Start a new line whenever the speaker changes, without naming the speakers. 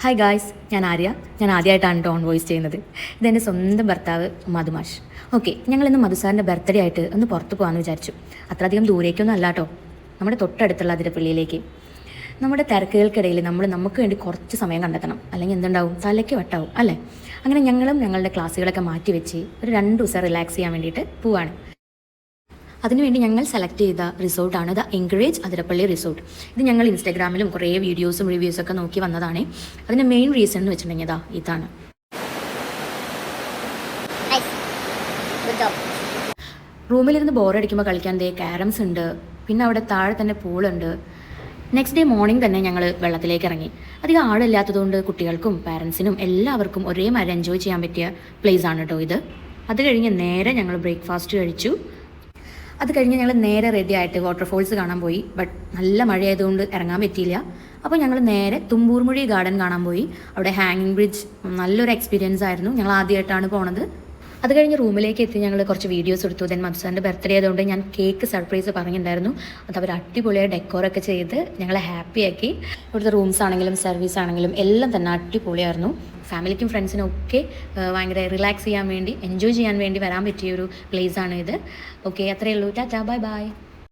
Hi guys, ഞാൻ ആദ്യമായിട്ടാണ് tone voice ചെയ്യുന്നത്. ഇതെൻ്റെ സ്വന്തം ഭർത്താവ് മധുമാഷ്. ഓക്കെ, ഞങ്ങളിന്ന് മധുസാറിൻ്റെ ബർത്ത്ഡേ ആയിട്ട് ഒന്ന് പുറത്ത് പോകാമെന്ന് വിചാരിച്ചു. അത്രയധികം ദൂരേക്കൊന്നും അല്ല കേട്ടോ, നമ്മുടെ തൊട്ടടുത്തുള്ള അതിരപ്പള്ളിയിലേക്ക്. നമ്മുടെ തിരക്കുകൾക്കിടയിൽ നമുക്ക് വേണ്ടി കുറച്ച് സമയം കണ്ടെത്തണം, അല്ലെങ്കിൽ എന്തുണ്ടാവും, തലയ്ക്ക് വട്ടാവും അല്ലേ. അങ്ങനെ ഞങ്ങളും ഞങ്ങളുടെ ക്ലാസ്സുകളൊക്കെ മാറ്റി വെച്ച് ഒരു 2 ദിവസം റിലാക്സ് ചെയ്യാൻ വേണ്ടിയിട്ട് പോവാണ്. അതിനുവേണ്ടി ഞങ്ങൾ സെലക്ട് ചെയ്ത റിസോർട്ടാണ് ദ എൻകറേജ് അതിരപ്പള്ളി റിസോർട്ട്. ഇത് ഞങ്ങൾ ഇൻസ്റ്റാഗ്രാമിലും കുറേ വീഡിയോസും റിവ്യൂസൊക്കെ നോക്കി വന്നതാണ്. അതിൻ്റെ മെയിൻ റീസൺ എന്ന് വെച്ചിട്ടുണ്ടെങ്കിൽ ഇതാണ്. റൂമിലിരുന്ന് ബോറടിക്കുമ്പോൾ കളിക്കാൻ ക്യാരംസ് ഉണ്ട്, പിന്നെ അവിടെ താഴെ തന്നെ പൂളുണ്ട്. നെക്സ്റ്റ് ഡേ മോർണിംഗ് തന്നെ ഞങ്ങൾ വെള്ളത്തിലേക്ക് ഇറങ്ങി. അധികം ആളില്ലാത്തതുകൊണ്ട് കുട്ടികൾക്കും പാരൻസിനും എല്ലാവർക്കും ഒരേ മാതിരി എൻജോയ് ചെയ്യാൻ പറ്റിയ പ്ലേസ് ആണ് കേട്ടോ ഇത്. അത് കഴിഞ്ഞ് നേരെ ഞങ്ങൾ ബ്രേക്ക്ഫാസ്റ്റ് കഴിച്ചു. അത് കഴിഞ്ഞ് ഞങ്ങൾ നേരെ റെഡി ആയിട്ട് വാട്ടർഫോൾസ് കാണാൻ പോയി. ബട്ട് നല്ല മഴയായതുകൊണ്ട് ഇറങ്ങാൻ പറ്റിയില്ല. അപ്പോൾ ഞങ്ങൾ നേരെ തുമ്പൂർമുഴി ഗാർഡൻ കാണാൻ പോയി. അവിടെ ഹാങ്ങിങ് ബ്രിഡ്ജ് നല്ലൊരു എക്സ്പീരിയൻസ് ആയിരുന്നു. ഞങ്ങൾ ആദ്യമായിട്ടാണ് പോണത്. അത് കഴിഞ്ഞ് റൂമിലേക്ക് എത്തി ഞങ്ങൾ കുറച്ച് വീഡിയോസ് എടുത്തു. ദെൻ മധുസാറിൻ്റെ ബർത്ത്ഡേ ആയതുകൊണ്ട് ഞാൻ കേക്ക് സർപ്രൈസ് പറഞ്ഞിട്ടുണ്ടായിരുന്നു. അത് അവർ അടിപൊളിയായി ഡെക്കോറൊക്കെ ചെയ്ത് ഞങ്ങളെ ഹാപ്പിയാക്കി. ഇവിടുത്തെ റൂംസ് ആണെങ്കിലും സർവീസ് ആണെങ്കിലും എല്ലാം തന്നെ അടിപൊളിയായിരുന്നു. ഫാമിലിക്കും ഫ്രണ്ട്സിനും ഒക്കെ ഭയങ്കര റിലാക്സ് ചെയ്യാൻ വേണ്ടി, എൻജോയ് ചെയ്യാൻ വേണ്ടി വരാൻ പറ്റിയൊരു പ്ലേസാണ് ഇത്. ഓക്കെ, അത്രയേ ഉള്ളൂ. Tata, bye bye.